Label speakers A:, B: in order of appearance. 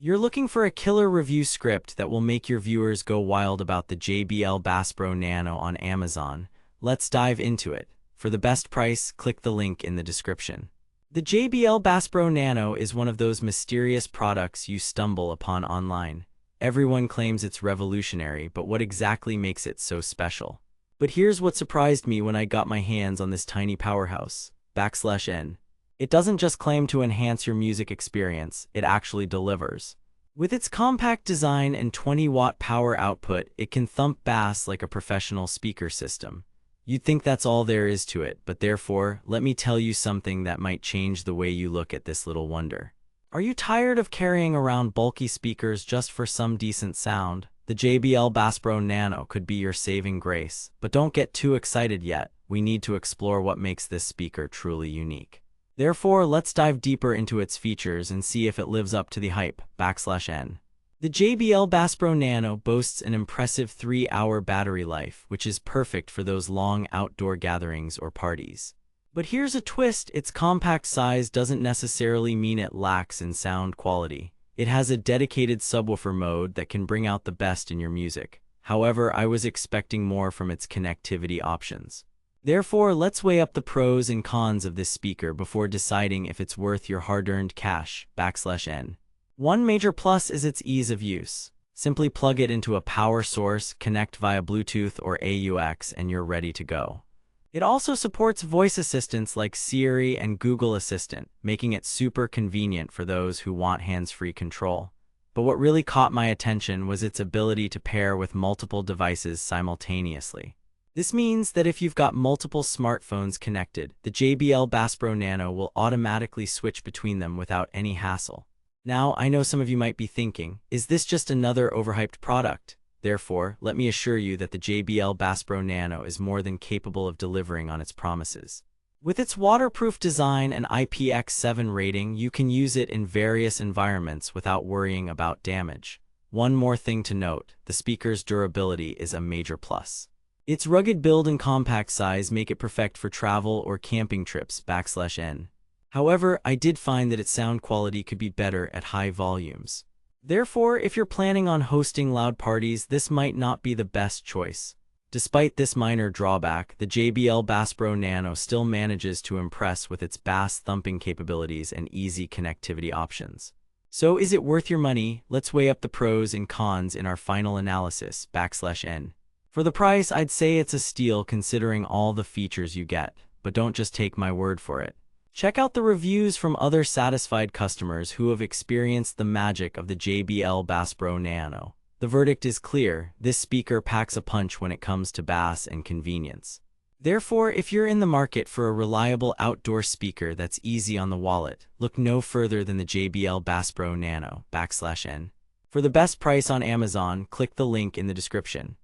A: You're looking for a killer review script that will make your viewers go wild about the JBL BassPro Nano on Amazon. Let's dive into it. For the best price, click the link in the description. The JBL BassPro Nano is one of those mysterious products you stumble upon online. Everyone claims it's revolutionary, but what exactly makes it so special? But here's what surprised me when I got my hands on this tiny powerhouse. /N. It doesn't just claim to enhance your music experience, it actually delivers. With its compact design and 20-watt power output, it can thump bass like a professional speaker system. You'd think that's all there is to it, but therefore, let me tell you something that might change the way you look at this little wonder. Are you tired of carrying around bulky speakers just for some decent sound? The JBL BassPro Nano could be your saving grace, but don't get too excited yet. We need to explore what makes this speaker truly unique. Therefore, let's dive deeper into its features and see if it lives up to the hype. /N. The JBL BassPro Nano boasts an impressive 3-hour battery life, which is perfect for those long outdoor gatherings or parties. But here's a twist: its compact size doesn't necessarily mean it lacks in sound quality. It has a dedicated subwoofer mode that can bring out the best in your music. However, I was expecting more from its connectivity options. Therefore, let's weigh up the pros and cons of this speaker before deciding if it's worth your hard-earned cash. /N. One major plus is its ease of use. Simply plug it into a power source, connect via Bluetooth or AUX, and you're ready to go. It also supports voice assistants like Siri and Google Assistant, making it super convenient for those who want hands-free control. But what really caught my attention was its ability to pair with multiple devices simultaneously. This means that if you've got multiple smartphones connected, the JBL BassPro Nano will automatically switch between them without any hassle. Now, I know some of you might be thinking, is this just another overhyped product? Therefore, let me assure you that the JBL BassPro Nano is more than capable of delivering on its promises. With its waterproof design and IPX7 rating, you can use it in various environments without worrying about damage. One more thing to note: the speaker's durability is a major plus. Its rugged build and compact size make it perfect for travel or camping trips. /N. However, I did find that its sound quality could be better at high volumes. Therefore, if you're planning on hosting loud parties, this might not be the best choice. Despite this minor drawback, the JBL BassPro Nano still manages to impress with its bass thumping capabilities and easy connectivity options. So, is it worth your money? Let's weigh up the pros and cons in our final analysis. /N. For the price, I'd say it's a steal considering all the features you get, but don't just take my word for it. Check out the reviews from other satisfied customers who have experienced the magic of the JBL BassPro Nano. The verdict is clear: this speaker packs a punch when it comes to bass and convenience. Therefore, if you're in the market for a reliable outdoor speaker that's easy on the wallet, look no further than the JBL BassPro Nano. /N. For the best price on Amazon, click the link in the description.